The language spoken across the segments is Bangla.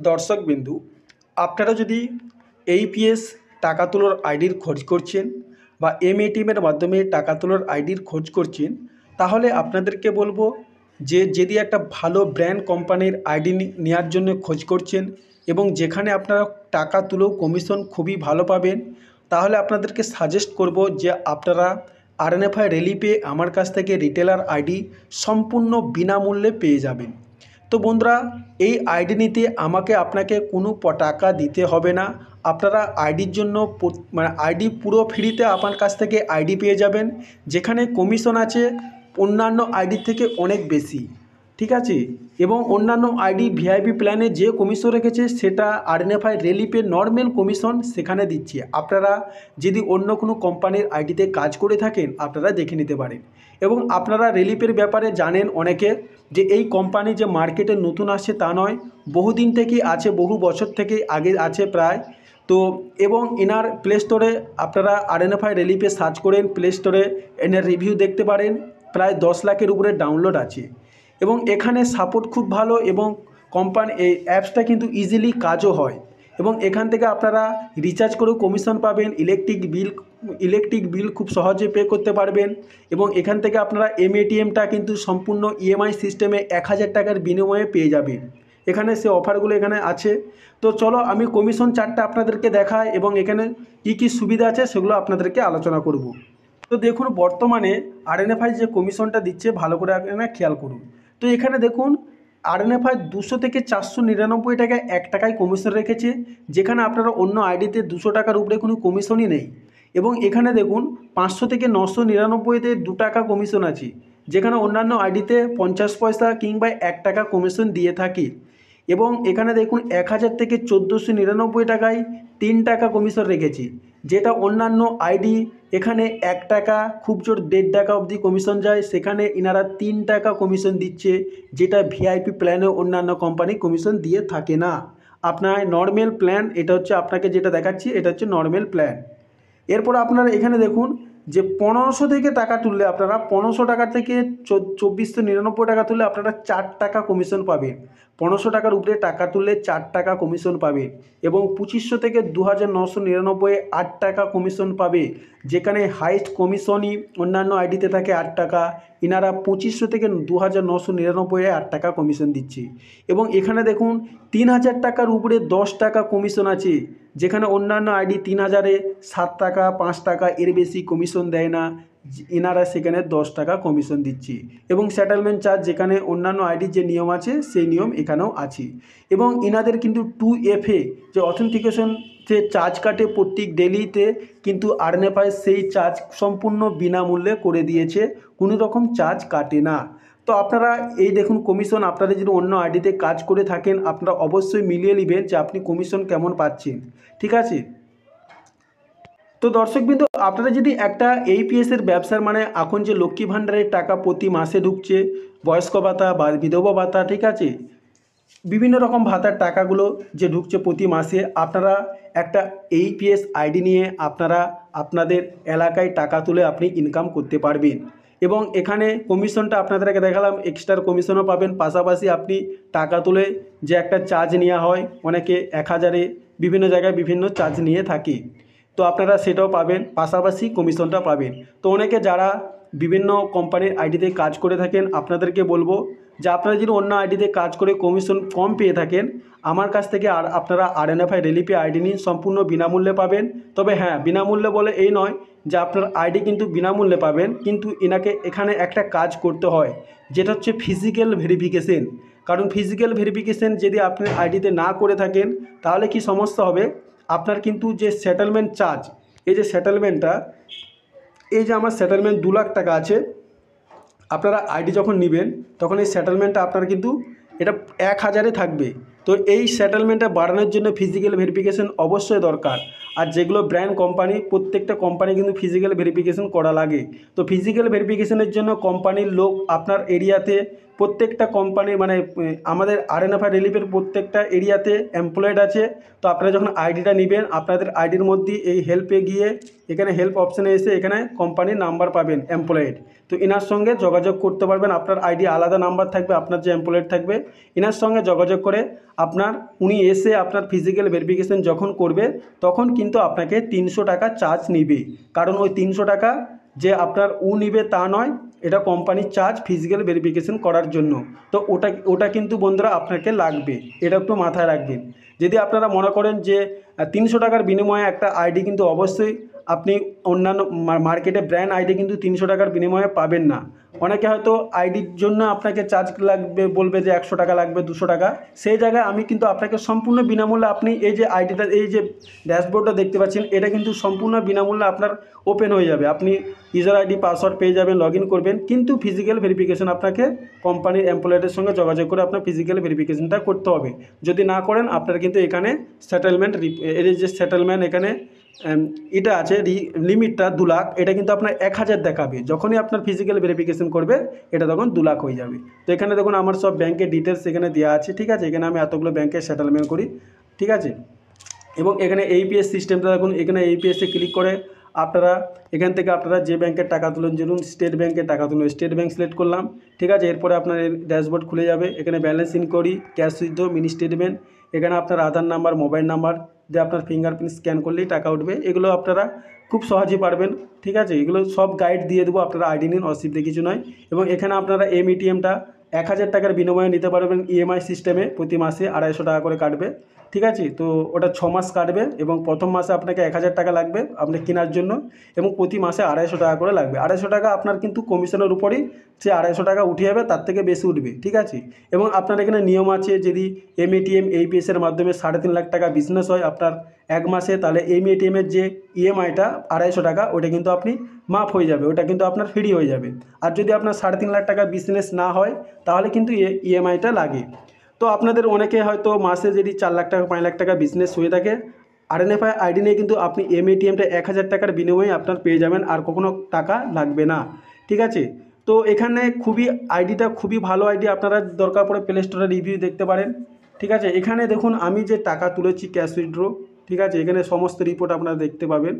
দর্শকবিন্দু, আপনারা যদি এইপিএস টাকা তোলার আইডির খোঁজ করছেন বা এমএটিএমের মাধ্যমে টাকা তোলার আইডির খোঁজ করছেন, তাহলে আপনাদেরকে বলবো যে যদি একটা ভালো ব্র্যান্ড কোম্পানির আইডি নেওয়ার জন্য খোঁজ করছেন এবং যেখানে আপনারা টাকা তুলেও কমিশন খুবই ভালো পাবেন, তাহলে আপনাদেরকে সাজেস্ট করব যে আপনারা আরএনএফআই রিলিফে আমার কাছ থেকে রিটেলার আইডি সম্পূর্ণ বিনামূল্যে পেয়ে যাবেন। তো বন্ধুরা, এই আইডি নিতে আমাকে আপনাকে কোনো টাকা দিতে হবে না। আপনারা আইডির জন্য আইডি পুরো ফ্রিতে আমার কাছ থেকে আইডি পেয়ে যাবেন, যেখানে কমিশন আছে অন্যান্য আইডির থেকে অনেক বেশি, ঠিক আছে। এবং অন্যান্য আইডি ভিআইপি প্ল্যানে যে কমিশন রেখেছে সেটা আরএনএফআই রিলিফের নর্মাল কমিশন সেখানে দিচ্ছে। আপনারা যদি অন্য কোনো কোম্পানির আইডিতে কাজ করে থাকেন আপনারা দেখে নিতে পারেন। এবং আপনারা রিলিফের ব্যাপারে জানেন অনেকে যে এই কোম্পানি যে মার্কেটে নতুন আসছে তা নয়, বহুদিন থেকেই আছে, বহু বছর থেকে আগে আছে প্রায়। তো এবং এনার প্লে স্টোরে আপনারা আরএনএফআই রিলিফে সার্চ করেন, প্লে স্টোরে এনার রিভিউ দেখতে পারেন, প্রায় 10 লাখের উপরে ডাউনলোড আছে। এবং এখানে সাপোর্ট খুব ভালো এবং কোম্পানি এই অ্যাপসটা কিন্তু ইজিলি কাজও হয়। এবং এখান থেকে আপনারা রিচার্জ করেও কমিশন পাবেন, ইলেকট্রিক বিল খুব সহজে পে করতে পারবেন। এবং এখান থেকে আপনারা এমএটিএমটা কিন্তু সম্পূর্ণ ইএমআই সিস্টেমে 1000 টাকার বিনিময়ে পেয়ে যাবেন। এখানে সে অফারগুলো এখানে আছে। তো চলো আমি কমিশন চার্টটা আপনাদেরকে দেখাই এবং এখানে কী কী সুবিধা আছে সেগুলো আপনাদেরকে আলোচনা করব। তো দেখুন, বর্তমানে আরএনএফআই যে কমিশনটা দিচ্ছে ভালো করে এখানে খেয়াল করুন। তো এখানে দেখুন, আরএনএফআই 200 থেকে 499 টাকায় 1 টাকায় কমিশন রেখেছে, যেখানে আপনারা অন্য আইডিতে 200 টাকার উপরে কোনো কমিশনই নেই। এবং এখানে দেখুন 500 থেকে 999তে 2 টাকা কমিশন আছে, যেখানে অন্যান্য আইডিতে 50 পয়সা কিংবা 1 টাকা কমিশন দিয়ে থাকে। এবং এখানে দেখুন 1000 থেকে 1499 টাকায় 3 টাকা কমিশন রেখেছি, যেটা অন্যান্য আইডি এখানে 1 টাকা খুব জোর 1.5 টাকা অবধি কমিশন যায়, সেখানে ইনারা 3 টাকা কমিশন দিচ্ছে, যেটা ভিআইপি প্ল্যানে অন্যান্য কোম্পানি কমিশন দিয়ে থাকে না। আপনার নর্মাল প্ল্যান এটা হচ্ছে, আপনাকে যেটা দেখাচ্ছি এটা হচ্ছে নর্মাল প্ল্যান। এরপর আপনারা এখানে দেখুন যে 1500 থেকে টাকা তুললে আপনারা 1500 টাকা থেকে 2499 টাকা তুললে আপনারা 4 টাকা কমিশন পাবেন। 1500 টাকার উপরে টাকা তুললে 4 টাকা কমিশন পাবেন। এবং 2500 থেকে 2999 8 টাকা কমিশন পাবে, যেখানে হাইস্ট কমিশনই অন্যান্য আইডিতে থাকে 8 টাকা। ইনারা 2500 থেকে 2999 8 টাকা কমিশন দিচ্ছে। এবং এখানে দেখুন 3000 টাকার উপরে 10 টাকা কমিশন আছে, যেখানে অন্যান্য আইডি 3000-এ 7 টাকা 5 টাকা এর বেশি কমিশন দেয় না, এনারা সেখানে 10 টাকা কমিশন দিচ্ছে। এবং সেটেলমেন্ট চার্জ যেখানে অন্যান্য আইডির যে নিয়ম আছে সেই নিয়ম এখানেও আছে। এবং এনাদের কিন্তু 2FA যে অথেন্টিকেশন যে চার্জ কাটে প্রত্যেক ডেলিতে, কিন্তু আরএনএফআই সেই চার্জ সম্পূর্ণ বিনামূল্যে করে দিয়েছে, কোনো রকম চার্জ কাটে না। তো আপনারা এই দেখুন কমিশন, আপনারা যদি অন্য আইডিতে কাজ করে থাকেন আপনারা অবশ্যই মিলিয়ে নেবেন যে আপনি কমিশন কেমন পাচ্ছেন, ঠিক আছে। তো দর্শকবৃন্দ, আপনারা যদি একটা এইপিএসের ব্যবসার মানে এখন যে লক্ষ্মী ভাণ্ডারের টাকা প্রতি মাসে ঢুকছে, বয়স্ক ভাতা বা বিধবা ভাতা, ঠিক আছে, বিভিন্ন রকম ভাতার টাকাগুলো যে ঢুকছে প্রতি মাসে, আপনারা একটা এইপিএস আইডি নিয়ে আপনারা আপনাদের এলাকায় টাকা তুলে আপনি ইনকাম করতে পারবেন। এবং এখানে কমিশনটা আপনাদেরকে দেখালাম, এক্সট্রা কমিশনও পাবেন, পাশাপাশি আপনি টাকা তুলে যে একটা চার্জ নেওয়া হয়, অনেকে 1000-এ বিভিন্ন জায়গায় বিভিন্ন চার্জ নিয়ে থাকে, তো আপনারা সেটাও পাবেন, পাশাপাশি কমিশনটা পাবেন। তো অনেকে যারা বিভিন্ন কোম্পানির আইডিতে কাজ করে থাকেন আপনাদেরকে বলবো যে আপনারা যদি অন্য আইডিতে কাজ করে কমিশন কম পেয়ে থাকেন, আমার কাছ থেকে আপনারা আরএনএফআই রিলিফে আইডি নিন, সম্পূর্ণ বিনামূল্যে পাবেন। তবে হ্যাঁ, বিনামূল্যে বলে এই নয় যে আপনার আইডি কিন্তু বিনামূল্যে পাবেন, কিন্তু এখানে একটা কাজ করতে হয়, যেটা হচ্ছে ফিজিক্যাল ভেরিফিকেশন। কারণ ফিজিক্যাল ভেরিফিকেশন যদি আপনি আইডিতে না করে থাকেন তাহলে কি সমস্যা হবে, আপনার কিন্তু যে সেটেলমেন্ট চার্জ, এই যে সেটেলমেন্টটা, এই যে আমার সেটেলমেন্ট 2 লাখ টাকা আছে, আপনারা আইডি যখন নেবেন তখন এই সেটেলমেন্টটা আপনার কিন্তু এটা 1000-এ থাকবে। তো এই সেটেলমেন্টটা বাড়ানোর জন্য ফিজিক্যাল ভেরিফিকেশন অবশ্যই দরকার। আর যেগুলো ব্র্যান্ড কোম্পানি, প্রত্যেকটা কোম্পানি কিন্তু ফিজিক্যাল ভেরিফিকেশন করা লাগে। তো ফিজিক্যাল ভেরিফিকেশনের জন্য কোম্পানির লোক আপনার এরিয়াতে প্রত্যেকটা কোম্পানি মানে আমাদের আরএনএফআই রিলিফের প্রত্যেকটা এরিয়াতে এমপ্লয়েড আছে। তো আপনারা যখন আইডিটা নেবেন, আপনাদের আইডির মধ্যে এই হেল্পে গিয়ে এখানে হেল্প অপশানে এসে এখানে কোম্পানির নাম্বার পাবেন এমপ্লয়েড। তো এনার সঙ্গে যোগাযোগ করতে পারবেন। আপনার আইডি আলাদা নাম্বার থাকবে, আপনার যে এমপ্লয়েড থাকবে এনার সঙ্গে যোগাযোগ করে উনি এসে আপনার ফিজিক্যাল ভেরিফিকেশন যখন করবে তখন কিন্তু আপনাকে 300 টাকা চার্জ নিবে। কারণ ওই 300 টাকা যে আপনার নিবে তা নয়, এটা কোম্পানির চার্জ ফিজিক্যাল ভেরিফিকেশন করার জন্য। তো ওটা কিন্তু বন্ধুরা আপনাকে লাগবে, এটা একটু মাথায় রাখবেন। যদি আপনারা মনে করেন যে 300 টাকার বিনিময়ে একটা আইডি কিন্তু অবশ্যই আপনি অন্যান্য মার্কেটে ব্র্যান্ড আইডি কিন্তু 300 টাকার বিনিময়ে পাবেন না। অনেকে হয়তো আইডির জন্য আপনাকে চার্জ লাগবে, বলবে যে 100 টাকা লাগবে, 200 টাকা। সেই জায়গায় আমি কিন্তু আপনাকে সম্পূর্ণ বিনামূল্যে আপনি এই যে আইডিটা, এই যে ড্যাশবোর্ডটা দেখতে পাচ্ছেন, এটা কিন্তু সম্পূর্ণ বিনামূল্যে আপনার ওপেন হয়ে যাবে। আপনি ইউজার আইডি পাসওয়ার্ড পেয়ে যাবেন, লগ ইন করবেন, কিন্তু ফিজিক্যাল ভেরিফিকেশন আপনাকে কোম্পানির এমপ্লয়েডের সঙ্গে যোগাযোগ করে আপনার ফিজিক্যাল ভেরিফিকেশনটা করতে হবে। যদি না করেন আপনার কিন্তু এখানে সেটেলমেন্ট, এর যে সেটেলমেন্ট এখানে এটা আছে লিমিটটা 2 লাখ, এটা কিন্তু আপনার 1000 দেখাবে। যখনই আপনার ফিজিক্যাল ভেরিফিকেশন করবে এটা তখন 2 লাখ হয়ে যাবে। তো এখানে দেখুন আমার সব ব্যাংকের ডিটেলস এখানে দেওয়া আছে, ঠিক আছে। এখানে আমি এতগুলো ব্যাংকের সেটেলমেন্ট করি, ঠিক আছে। এবং এখানে এইপিএস সিস্টেমটা দেখুন, এখানে এইপিএসে ক্লিক করে আপনারা এখান থেকে আপনারা যে ব্যাংকের টাকা তুলুন, ধরুন স্টেট ব্যাংকের টাকা তুলুন, স্টেট ব্যাংক সিলেক্ট করলাম, ঠিক আছে। এরপরে আপনার ড্যাশবোর্ড খুলে যাবে। এখানে balance inquiry, cash withdraw, mini statement, এখানে আপনার আধার নাম্বার, মোবাইল নাম্বার দিয়ে আপনার ফিঙ্গারপ্রিন্ট স্ক্যান করলেই টাকা উঠবে। এগুলো আপনারা খুব সহজেই পারবেন, ঠিক আছে। এগুলো সব গাইড দিয়ে দেবো, আপনারা আইডি নিন, অসুবিধা কিছু নয়। এবং এখানে আপনারা এটিএমটা 1000 টাকার বিনিময়ে নিতে পারবেন ইএমআই সিস্টেমে, প্রতি মাসে 250 টাকা করে কাটবে, ঠিক আছে। তো ওটা 6 মাস কাটবে এবং প্রথম মাসে আপনাকে 1000 টাকা লাগবে আপনি কেনার জন্য, এবং প্রতি মাসে 250 টাকা করে লাগবে। 250 টাকা আপনার কিন্তু কমিশনের উপরেই সে 250 টাকা উঠে যাবে, তার থেকে বেশি উঠবে, ঠিক আছে। এবং আপনার এখানে নিয়ম আছে, যদি এটিএম এইপিএসের মাধ্যমে 3.5 লাখ টাকা বিজনেস হয় আপনার 1 মাসে, তাহলে এটিএমের যে ইএমআইটা 250 টাকা ওটা কিন্তু আপনি মাফ হয়ে যাবে, ওটা কিন্তু আপনার ফ্রি হয়ে যাবে। আর যদি আপনার 3.5 লাখ টাকা বিজনেস না হয় তাহলে কিন্তু ইএমআইটা লাগে। তো আপনাদের অনেকে হয়তো মাসে যদি 4 লাখ টাকা 5 লাখ টাকা বিজনেস হয়ে থাকে, আরএনএফআই আইডি নিয়ে কিন্তু আপনি এটিএমটা 1000 টাকার বিনিময়ে আপনার পেয়ে যাবেন, আর কখনো টাকা লাগবে না, ঠিক আছে। তো এখানে আইডিটা খুবই ভালো আইডি, আপনারা দরকার পড়ে প্লে স্টোরে রিভিউ দেখতে পারেন, ঠিক আছে। এখানে দেখুন আমি যে টাকা তুলেছি ক্যাশ উইথড্র, ঠিক আছে, এখানে সমস্ত রিপোর্ট আপনারা দেখতে পাবেন।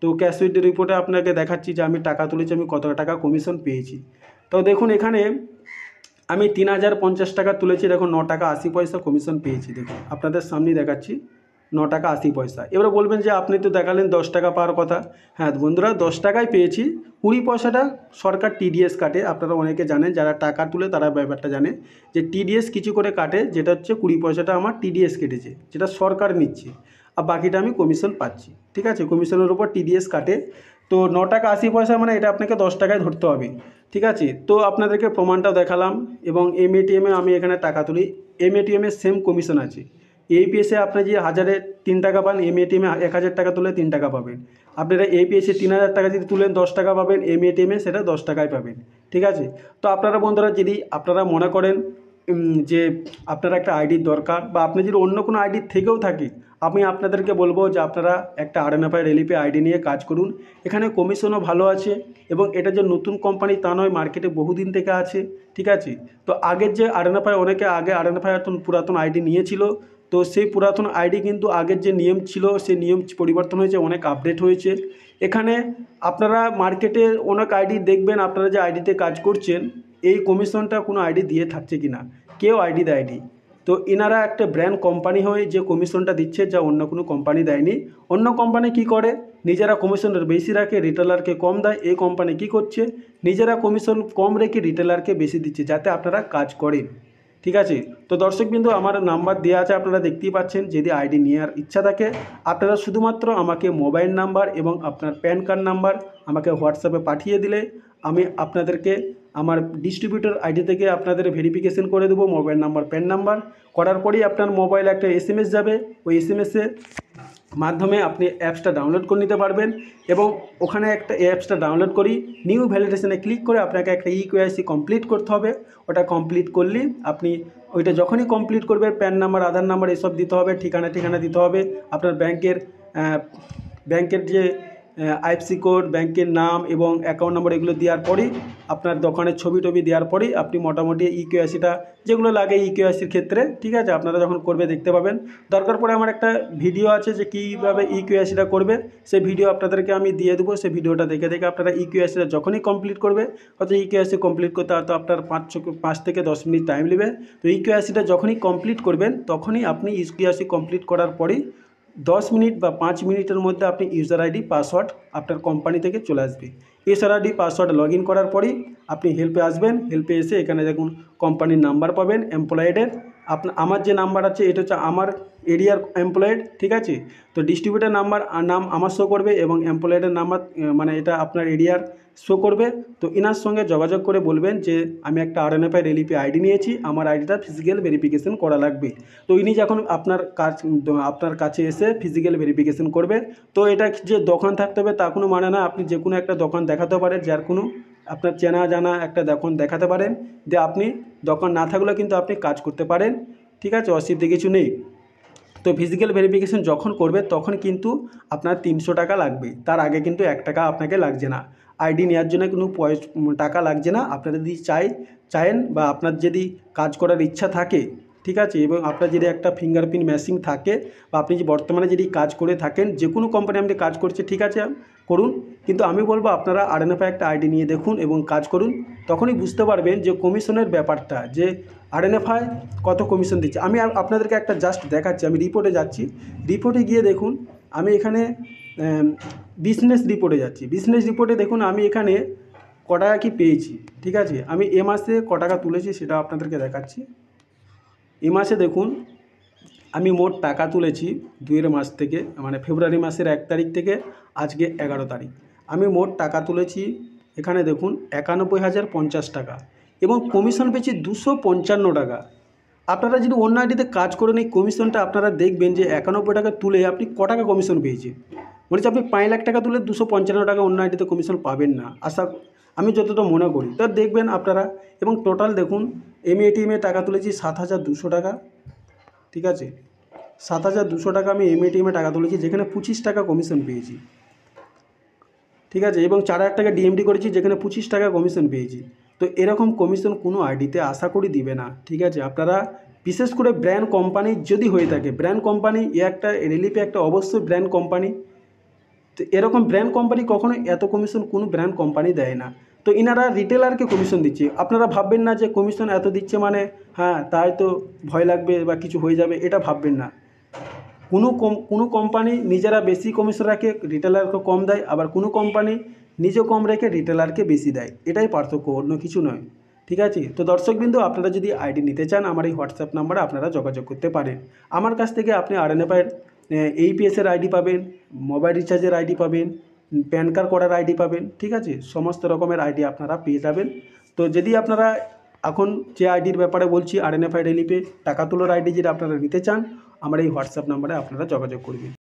তো ক্যাশ উইথড্র রিপোর্টে আপনাকে দেখাচ্ছি যে আমি টাকা তুলেছি, আমি কত টাকা কমিশন পেয়েছি। তো দেখুন এখানে আমি 3050 টাকা তুলেছি, দেখুন 9 টাকা 80 পয়সা কমিশন পেয়েছি। দেখুন আপনাদের সামনেই দেখাচ্ছি 9 টাকা 80 পয়সা। এবারে বলবেন যে আপনি তো দেখালেন 10 টাকা পাওয়ার কথা। হ্যাঁ বন্ধুরা, 10 টাকায় পেয়েছি, 20 পয়সাটা সরকার টিডিএস কাটে। আপনারা অনেকে জানেন, যারা টাকা তুলে তারা ব্যাপারটা জানে যে টিডিএস কিছু করে কাটে, যেটা হচ্ছে 20 পয়সাটা আমার টিডিএস কেটেছে, যেটা সরকার নিচ্ছে, আর বাকিটা আমি কমিশন পাচ্ছি, ঠিক আছে। কমিশনের উপর টিডিএস কাটে। তো 9 টাকা 80 পয়সা মানে এটা আপনাকে 10 টাকায় ধরতে হবে, ঠিক আছে। তো আপনাদেরকে প্রমাণটাও দেখালাম। এবং এটিএমে আমি এখানে টাকা তুলি, এটিএমে সেম কমিশন আছে। এইপিএসে আপনি যে 1000-এ 3 টাকা পান, এটিএমে 1000 টাকা তুলে 3 টাকা পাবেন। আপনারা এইপিএসে 3000 টাকা যদি তুলেন 10 টাকা পাবেন, এটিএমে সেটা 10 টাকায় পাবেন, ঠিক আছে। তো আপনারা বন্ধুরা যদি আপনারা মনে করেন যে আপনার একটা আইডির দরকার, বা আপনি যদি অন্য কোনো আইডির থেকেও থাকে, আমি আপনাদেরকে বলবো যে আপনারা একটা আরএনএফআই রিলিফে আইডি নিয়ে কাজ করুন। এখানে কমিশনও ভালো আছে, এবং এটা যে নতুন কোম্পানি তা নয়, মার্কেটে বহুদিন থেকে আছে, ঠিক আছে। তো আগের যে আরএনএফআই, অনেকে আগে আরএনএফআই পুরাতন আইডি নিয়েছিল, তো সেই পুরাতন আইডি কিন্তু আগের যে নিয়ম ছিল সেই নিয়ম পরিবর্তন হয়েছে, অনেক আপডেট হয়েছে। এখানে আপনারা মার্কেটে অনেক আইডি দেখবেন, আপনারা যে আইডিতে কাজ করছেন এই কমিশনটা কোনো আইডি দিয়ে থাকছে কি না, কেউ আইডি দেয়নি। তো এনারা একটা ব্র্যান্ড কোম্পানি হয়ে যে কমিশনটা দিচ্ছে, যা অন্য কোনো কোম্পানি দেয়নি। অন্য কোম্পানি কি করে, নিজেরা কমিশনের বেশি রাখে, রিটেলারকে কম দেয়। এই কোম্পানি কি করছে, নিজেরা কমিশন কম রেখে রিটেলারকে বেশি দিচ্ছে, যাতে আপনারা কাজ করেন, ঠিক আছে। তো দর্শকবৃন্দ, আমার নাম্বার দেওয়া আছে, আপনারা দেখতেই পাচ্ছেন। যদি আইডি নেওয়ার ইচ্ছা থাকে আপনারা শুধুমাত্র আমাকে মোবাইল নাম্বার এবং আপনার প্যান কার্ড নাম্বার আমাকে হোয়াটসঅ্যাপে পাঠিয়ে দিলে আমি আপনাদেরকে আমার ডিস্ট্রিবিউটর আইডি থেকে আপনাদের ভেরিফিকেশন করে দেবো, মোবাইল নাম্বার প্যান নাম্বার করার পরেই আপনার মোবাইলে একটা এসএমএস যাবে। ওই এসএমএসের মাধ্যমে আপনি অ্যাপসটা ডাউনলোড করে নিতে পারবেন, এবং ওখানে একটা অ্যাপসটা ডাউনলোড করি নিউ ভ্যালিডেশনে ক্লিক করে আপনাকে একটা ইকেওয়াইসি কমপ্লিট করতে হবে। ওটা কমপ্লিট করলে আপনি ওইটা যখনই কমপ্লিট করবে, প্যান নাম্বার, আধার নাম্বার এসব দিতে হবে, ঠিকানা দিতে হবে, আপনার ব্যাংকের যে আইএফসি কোড, ব্যাংকের নাম এবং অ্যাকাউন্ট নম্বর এগুলো দেওয়ার পরেই আপনার দোকানের ছবি টবি দেওয়ার পরেই আপনি মোটামুটি ইকেওয়াইসিটা যেগুলো লাগে ইকেওয়াইসির ক্ষেত্রে, ঠিক আছে, আপনারা যখন করবে দেখতে পাবেন। দরকার পড়ে আমার একটা ভিডিও আছে যে কীভাবে ইকেওয়াইসিটা করবে, সেই ভিডিও আপনাদেরকে আমি দিয়ে দেবো। সেই ভিডিওটা দেখে দেখে আপনারা ইকেওয়াইসিটা যখনই কমপ্লিট করবে, হয়তো ইকেওয়াইসি কমপ্লিট করতে হয়তো আপনার 5 থেকে 10 মিনিট টাইম নেবে। তো ইকেওয়াইসিটা যখনই কমপ্লিট করবেন তখনই আপনি ইকেওয়াইসি কমপ্লিট করার পরেই 10 মিনিট বা 5 মিনিটের মধ্যে আপনি ইউজার আইডি পাসওয়ার্ড আপনার কোম্পানি থেকে চলে আসবে। User ID password log in করার পরেই আপনি হেল্পে আসবেন। হেল্পে এসে এখানে দেখুন কোম্পানির নাম্বার পাবেন এমপ্লয়েডের। আমার যে নাম্বার আছে এটা হচ্ছে আমার এরিয়ার এমপ্লয়েড, ঠিক আছে। তো ডিস্ট্রিবিউটার নাম আমার শো করবে এবং এমপ্লয়েডের নাম্বার মানে এটা আপনার এরিয়ার শো করবে। তো ইনার সঙ্গে যোগাযোগ করে বলবেন যে আমি একটা আরএনএফআই রিলিফে আইডি নিয়েছি, আমার আইডিটা ফিজিক্যাল ভেরিফিকেশন করা লাগবে। তো ইনি যখন আপনার কাছে এসে ফিজিক্যাল ভেরিফিকেশন করবে, তো এটা যে দোকান থাকতে হবে তা কোনো মানে না। আপনি যে কোনো একটা দোকান দেখাতে পারেন, যার কোনো আপনার চেনা জানা একটা দোকান দেখাতে পারেন, যে আপনি দোকান না থাকলেও কিন্তু আপনি কাজ করতে পারেন, ঠিক আছে, অসুবিধা কিছু নেই। তো ফিজিক্যাল ভেরিফিকেশন যখন করবে তখন কিন্তু আপনার 300 টাকা লাগবে, তার আগে কিন্তু 1 টাকা আপনাকে লাগছে না। আইডি নেওয়ার জন্য কোনো টাকা লাগছে না। আপনারা যদি চান বা আপনার যদি কাজ করার ইচ্ছা থাকে, ঠিক আছে, এবং আপনার যদি একটা ফিঙ্গারপ্রিন্ট মেশিন থাকে বা আপনি যে বর্তমানে যদি কাজ করে থাকেন, যে কোনো কোম্পানি আপনি কাজ করছে, ঠিক আছে, করুন। কিন্তু আমি বলবো আপনারা আরএনএফআই একটা আইডি নিয়ে দেখুন এবং কাজ করুন, তখনই বুঝতে পারবেন যে কমিশনের ব্যাপারটা, যে আরএনএফআই কত কমিশন দিচ্ছে। আমি আপনাদেরকে একটা জাস্ট দেখাচ্ছি। আমি রিপোর্টে যাচ্ছি, রিপোর্টে গিয়ে দেখুন আমি এখানে বিজনেস রিপোর্টে যাচ্ছি। বিজনেস রিপোর্টে দেখুন আমি এখানে ক টাকা কি পেয়েছি, ঠিক আছে। আমি এ মাসে ক টাকা তুলেছি সেটা আপনাদেরকে দেখাচ্ছি। এ মাসে দেখুন আমি মোট টাকা তুলেছি 2 মাস থেকে, মানে ফেব্রুয়ারি মাসের 1 তারিখ থেকে আজকে 11 তারিখ। আমি মোট টাকা তুলেছি এখানে দেখুন 91,050 টাকা এবং কমিশন পেয়েছি 255 টাকা। আপনারা যদি অন্য আইডিতে কাজ করেন এই কমিশনটা আপনারা দেখবেন যে 91 টাকা তুলে আপনি ক টাকা কমিশন পেয়েছেন। বলছি আপনি 5 লাখ টাকা তুলে 255 টাকা অন্য আইডিতে কমিশন পাবেন না, আমি যতটা মনে করি। তো দেখবেন আপনারা, এবং টোটাল দেখুন এমএটিএমে টাকা তুলেছি 7,200 টাকা, ঠিক আছে, 7,200 টাকা আমি এমএটিএমে টাকা তুলেছি, যেখানে 25 টাকা কমিশন পেয়েছি, ঠিক আছে, এবং 4,000 টাকা ডিএমডি করেছি, যেখানে 25 টাকা কমিশন পেয়েছি। তো এরকম কমিশন কোনো আইডিতে আশা করি দিবে না, ঠিক আছে। আপনারা বিশেষ করে ব্র্যান্ড কোম্পানি যদি হয়ে থাকে, ব্র্যান্ড কোম্পানি একটা রিলিফে একটা অবশ্যই ব্র্যান্ড কোম্পানি, তো এরকম ব্র্যান্ড কোম্পানি কখনো এত কমিশন কোনো ব্র্যান্ড কোম্পানি দেয় না। তো ইনারা রিটেলারকে কমিশন দিচ্ছে। আপনারা ভাববেন না যে কমিশন এত দিচ্ছে মানে হ্যাঁ তাই তো ভয় লাগবে বা কিছু হয়ে যাবে, এটা ভাববেন না। কোনো কোম্পানি নিজেরা বেশি কমিশন রাখে, রিটেলারকে কম দেয়, আবার কোনো কোম্পানি নিজে কম রেখে রিটেলারকে বেশি দেয়, এটাই পার্থক্য, অন্য কিছু নয়, ঠিক আছে। তো দর্শকবৃন্দ, আপনারা যদি আইডি নিতে চান আমার এই হোয়াটসঅ্যাপ নাম্বারে আপনারা যোগাযোগ করতে পারেন। আমার কাছ থেকে আপনি আরএনএফআইয়ের এইপিএসের আইডি পাবেন, মোবাইল রিচার্জের আইডি পাবেন, প্যান কার্ড করার আইডি পাবেন, ঠিক আছে, সমস্ত রকমের আইডি আপনারা পেয়ে যাবেন। তো যদি আপনারা এখন যে আইডির ব্যাপারে বলছি আরএনএফআই রিলিফে টাকা তোলার আইডি, যেটা আপনারা নিতে চান আমার এই হোয়াটসঅ্যাপ নাম্বারে আপনারা যোগাযোগ করবেন।